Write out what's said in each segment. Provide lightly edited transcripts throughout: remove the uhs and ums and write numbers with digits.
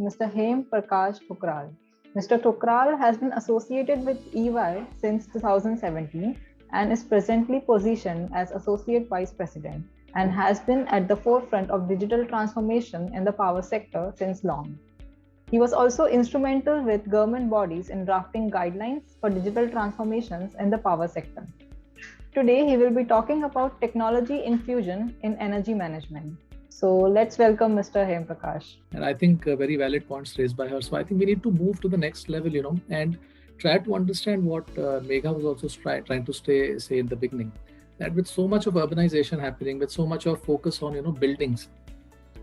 Mr. Hem Prakash Thukral. Mr. Thukral has been associated with EY since 2017 and is presently positioned as Associate Vice President and has been at the forefront of digital transformation in the power sector since long. He was also instrumental with government bodies in drafting guidelines for digital transformations in the power sector. Today, he will be talking about technology infusion in energy management. So let's welcome Mr. Hem Prakash. And I think very valid points raised by her. So I think we need to move to the next level, and try to understand what Megha was also trying to say in the beginning. That with so much of urbanization happening, with so much of focus on, buildings,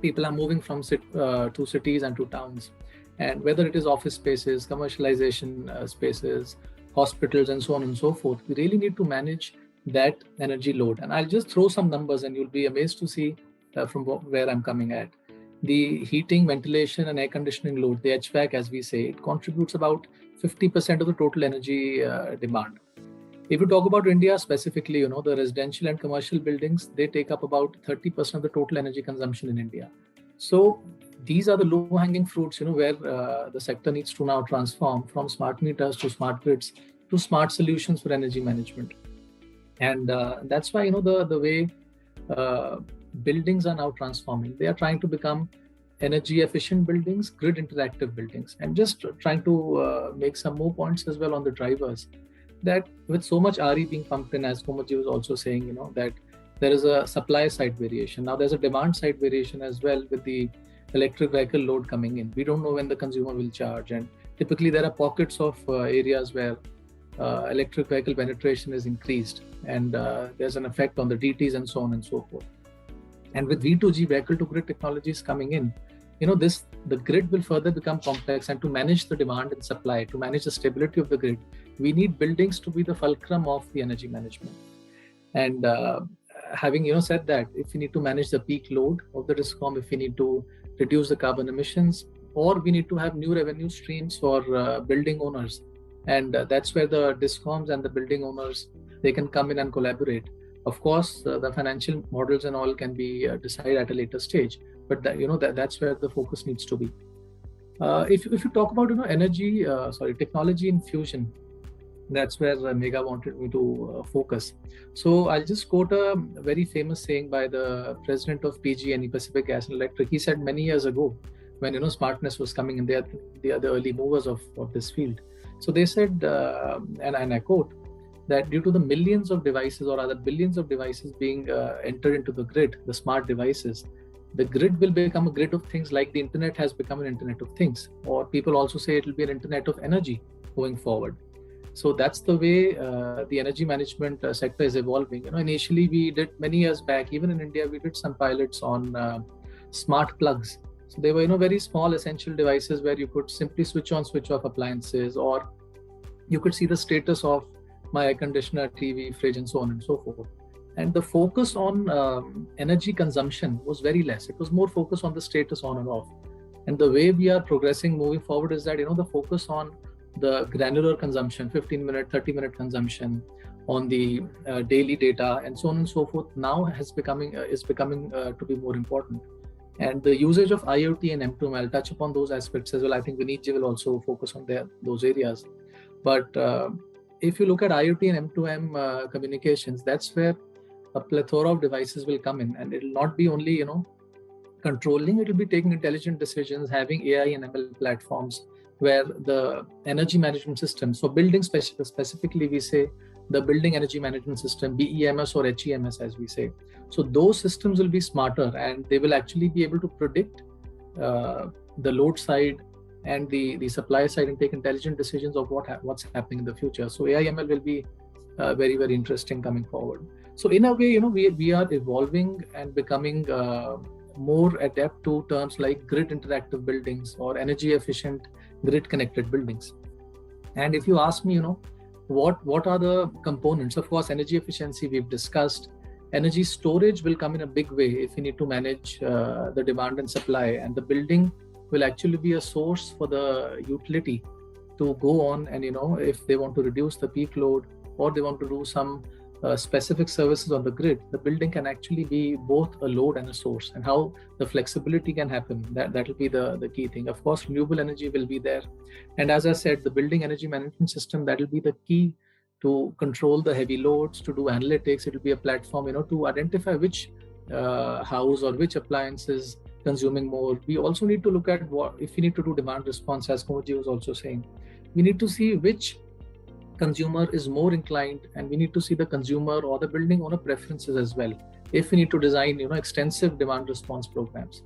people are moving from to cities and to towns. And whether it is office spaces, commercialization spaces, hospitals, and so on and so forth, we really need to manage that energy load. And I'll just throw some numbers and you'll be amazed to see from where I'm coming at. The heating, ventilation, and air conditioning load, the HVAC as we say, it contributes about 50% of the total energy demand. If you talk about India specifically, the residential and commercial buildings, they take up about 30% of the total energy consumption in India. So these are the low-hanging fruits, where the sector needs to now transform from smart meters to smart grids to smart solutions for energy management. And that's why, the way buildings are now transforming. They are trying to become energy efficient buildings, grid interactive buildings, and just trying to make some more points as well on the drivers. That with so much RE being pumped in, as Komatji was also saying, that there is a supply side variation. Now there's a demand side variation as well with the electric vehicle load coming in. We don't know when the consumer will charge, and typically there are pockets of areas where electric vehicle penetration is increased, and there's an effect on the DTs and so on and so forth. And with V2G, vehicle to grid technologies coming in, the grid will further become complex, and to manage the demand and supply, to manage the stability of the grid, we need buildings to be the fulcrum of the energy management. And having said that, if we need to manage the peak load of the DISCOM, if we need to reduce the carbon emissions, or we need to have new revenue streams for building owners, and that's where the DISCOMs and the building owners, they can come in and collaborate. Of course, the financial models and all can be decided at a later stage, but that's where the focus needs to be. If you talk about technology infusion, that's where Megha wanted me to focus. So I'll just quote a very famous saying by the president of PG&E, Pacific Gas and Electric. He said many years ago, when smartness was coming in, they are the early movers of this field. So they said, and I quote, that due to the millions of devices, or rather billions of devices being entered into the grid, the smart devices, the grid will become a grid of things, like the internet has become an internet of things, or people also say it will be an internet of energy going forward. So that's the way the energy management sector is evolving. Initially we did many years back, even in India, we did some pilots on smart plugs. So they were, very small essential devices where you could simply switch on, switch off appliances, or you could see the status of my air conditioner, TV, fridge, and so on and so forth. And the focus on energy consumption was very less. It was more focused on the status on and off. And the way we are progressing moving forward is that, the focus on the granular consumption, 15-minute, 30-minute consumption, on the daily data, and so on and so forth, now is becoming to be more important. And the usage of IoT and M2M, I'll touch upon those aspects as well. I think Vineetji will also focus on those areas. But if you look at IoT and M2M communications, that's where a plethora of devices will come in, and it will not be only, controlling, it will be taking intelligent decisions, having AI and ML platforms, where the energy management system, so building specifically, we say the building energy management system, BEMS or HEMS as we say. So those systems will be smarter, and they will actually be able to predict the load side and the supply side, and take intelligent decisions of what's happening in the future. So AI ML will be very, very interesting coming forward. So in a way, we are evolving and becoming more adept to terms like grid interactive buildings or energy efficient grid connected buildings. And if you ask me, what are the components? Of course, energy efficiency we've discussed. Energy storage will come in a big way if you need to manage the demand and supply, and the building will actually be a source for the utility to go on and, if they want to reduce the peak load, or they want to do some specific services on the grid, the building can actually be both a load and a source, and how the flexibility can happen. That will be the key thing. Of course, renewable energy will be there. And as I said, the building energy management system, that will be the key to control the heavy loads, to do analytics. It will be a platform, to identify which house or which appliance is consuming more. We also need to look at what, if we need to do demand response, as Komaji was also saying, we need to see which consumer is more inclined, and we need to see the consumer or the building owner preferences as well, if we need to design extensive demand response programs.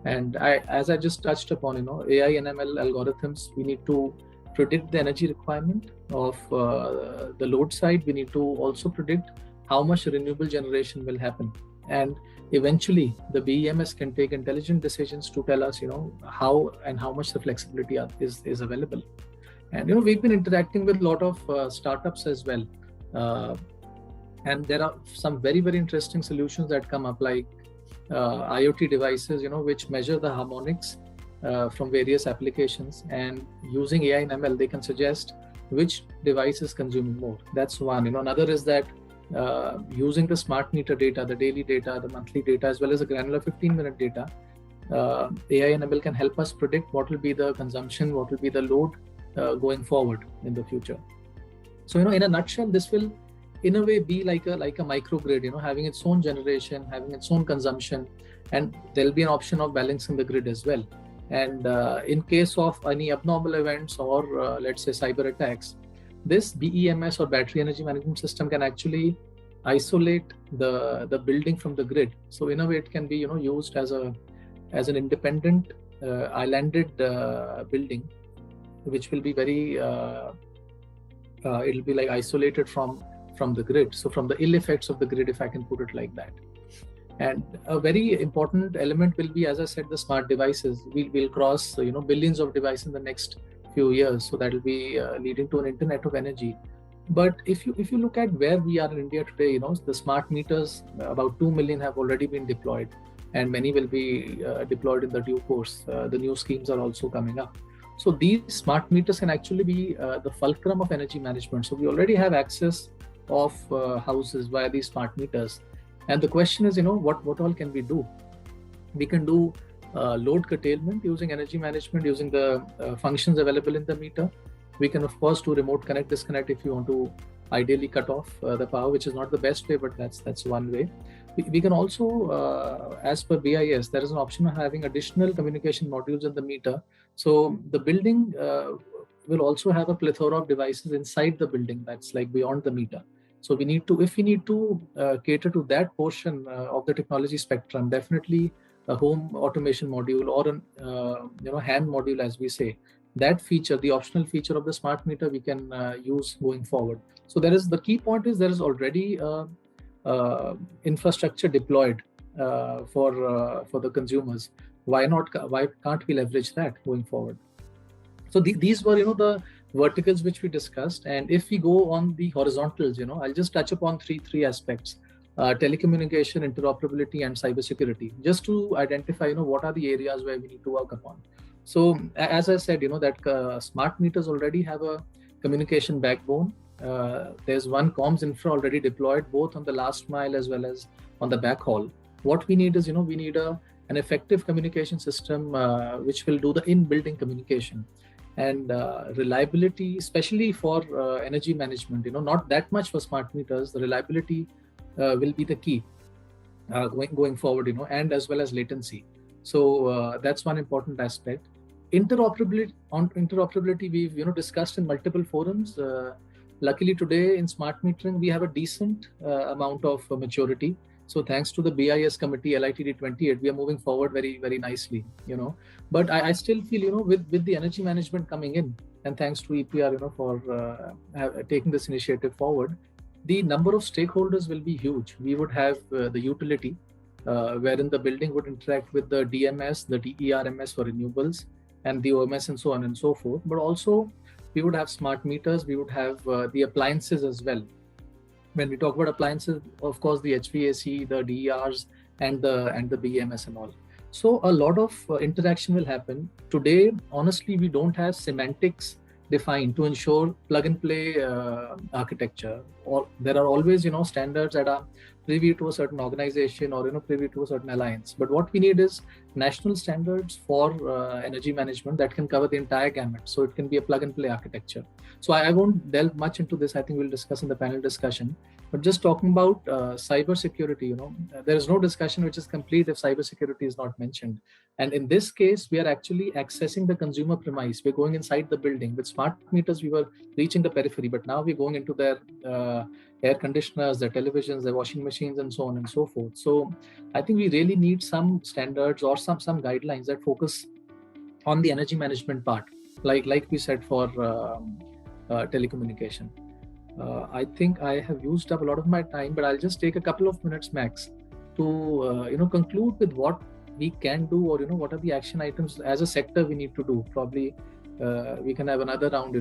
And as I just touched upon, AI and ML algorithms, we need to predict the energy requirement of the load side. We need to also predict how much renewable generation will happen, and eventually the BEMS can take intelligent decisions to tell us how and how much the flexibility is available. And we've been interacting with a lot of startups as well, and there are some very, very interesting solutions that come up, like IoT devices which measure the harmonics from various applications, and using AI and ML they can suggest which device is consuming more. That's one. Another is that using the smart meter data, the daily data, the monthly data, as well as the granular 15-minute data, AI and ML can help us predict what will be the consumption, what will be the load going forward in the future. So in a nutshell, this will in a way be like a microgrid, having its own generation, having its own consumption, and there'll be an option of balancing the grid as well. And in case of any abnormal events or let's say cyber attacks, this BEMS or battery energy management system can actually isolate the building from the grid. So in a way, it can be used as an independent islanded building, which will be very it'll be like isolated from the grid. So from the ill effects of the grid, if I can put it like that. And a very important element will be, as I said, the smart devices. We'll cross billions of devices in the next few years. So that will be leading to an internet of energy. But if you look at where we are in India today, the smart meters, about 2 million have already been deployed, and many will be deployed in the due course. The new schemes are also coming up. So these smart meters can actually be the fulcrum of energy management. So we already have access of houses via these smart meters. And the question is, what all can we do? We can do load curtailment using energy management, using the functions available in the meter. We can, of course, do remote connect, disconnect if you want to ideally cut off the power, which is not the best way, but that's one way. We can also, as per BIS, there is an option of having additional communication modules in the meter. So the building will also have a plethora of devices inside the building that's like beyond the meter. So if we need to cater to that portion of the technology spectrum, definitely a home automation module or an hand module, as we say, that feature, the optional feature of the smart meter, we can use going forward. So the key point is there is already infrastructure deployed for the consumers. Why can't we leverage that going forward? So these were the verticals which we discussed. And if we go on the horizontals, I'll just touch upon three aspects: telecommunication, interoperability, and cybersecurity, just to identify what are the areas where we need to work upon. So as I said, that smart meters already have a communication backbone. There's one comms infra already deployed, both on the last mile as well as on the backhaul. What we need is, we need an effective communication system which will do the in-building communication. And reliability, especially for energy management, not that much for smart meters. The reliability will be the key going forward, and as well as latency. So that's one important aspect. Interoperability, we've discussed in multiple forums. Luckily today in smart metering, we have a decent amount of maturity. So thanks to the BIS committee, LITD 28, we are moving forward very, very nicely, But I still feel, with the energy management coming in, and thanks to EPR, for taking this initiative forward, the number of stakeholders will be huge. We would have the utility, wherein the building would interact with the DMS, the DERMS for renewables, and the OMS and so on and so forth. But also, we would have smart meters, we would have the appliances as well. When we talk about appliances, of course, the HVAC, the DERs, and the BMS and all. So a lot of interaction will happen. Today, honestly, we don't have semantics defined to ensure plug and play architecture. Or there are always, standards that are privy to a certain organization or, privy to a certain alliance. But what we need is national standards for energy management that can cover the entire gamut. So it can be a plug and play architecture. So I won't delve much into this. I think we'll discuss in the panel discussion. But just talking about cyber security, there is no discussion which is complete if cyber security is not mentioned. And in this case, we are actually accessing the consumer premise. We're going inside the building. With smart meters, we were reaching the periphery, but now we're going into their air conditioners, their televisions, their washing machines, and so on and so forth. So I think we really need some standards or some guidelines that focus on the energy management part, like we said for telecommunication. I think I have used up a lot of my time, but I'll just take a couple of minutes max to conclude with what we can do, or what are the action items as a sector we need to do. Probably we can have another round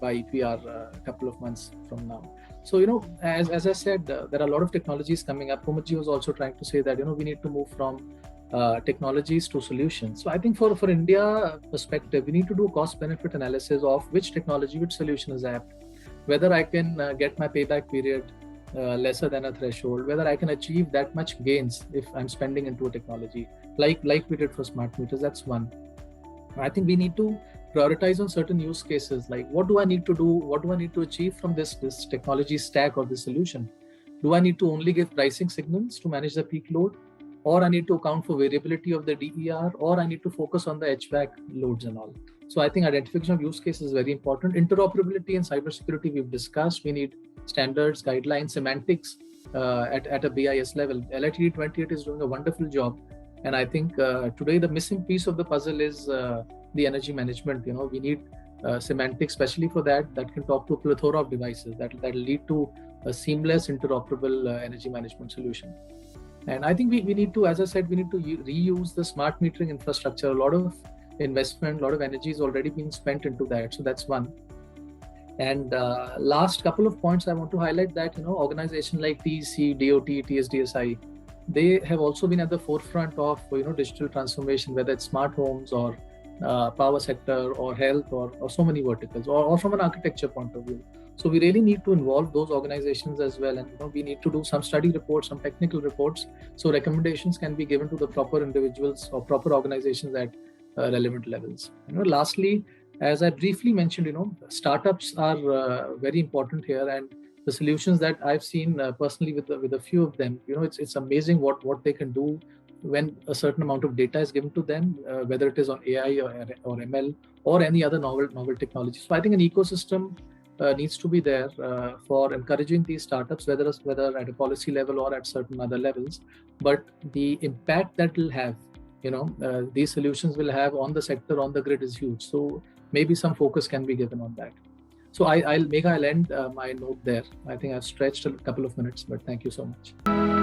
by EPR a couple of months from now. So as I said, there are a lot of technologies coming up. Pramodji was also trying to say that we need to move from technologies to solutions. So I think for India perspective, we need to do cost benefit analysis of which technology, which solution is apt, whether I can get my payback period lesser than a threshold, whether I can achieve that much gains if I'm spending into a technology, like we did for smart meters. That's one. I think we need to prioritize on certain use cases, like what do I need to do, what do I need to achieve from this technology stack or this solution. Do I need to only give pricing signals to manage the peak load, or I need to account for variability of the DER, or I need to focus on the HVAC loads and all. So I think identification of use cases is very important. Interoperability and cybersecurity we've discussed. We need standards, guidelines, semantics at a BIS level. LITD 28 is doing a wonderful job. And I think today the missing piece of the puzzle is the energy management. We need semantics, especially for that can talk to a plethora of devices that lead to a seamless, interoperable energy management solution. And I think we need to, as I said, we need to reuse the smart metering infrastructure. A lot of investment, a lot of energy is already being spent into that. So that's one. And last couple of points I want to highlight that, organizations like TEC, DOT, TSDSI, they have also been at the forefront of, digital transformation, whether it's smart homes or power sector or health or so many verticals, or from an architecture point of view. So we really need to involve those organizations as well. And we need to do some study reports, some technical reports, so recommendations can be given to the proper individuals or proper organizations at relevant levels. Lastly, as I briefly mentioned, startups are very important here, and the solutions that I've seen personally with a few of them, it's amazing what they can do when a certain amount of data is given to them, whether it is on AI or ML or any other novel technology. So I think an ecosystem needs to be there for encouraging these startups, whether at a policy level or at certain other levels. But the impact that will have, these solutions will have on the sector, on the grid is huge. So maybe some focus can be given on that. So I'll end my note there. I think I've stretched a couple of minutes, but thank you so much.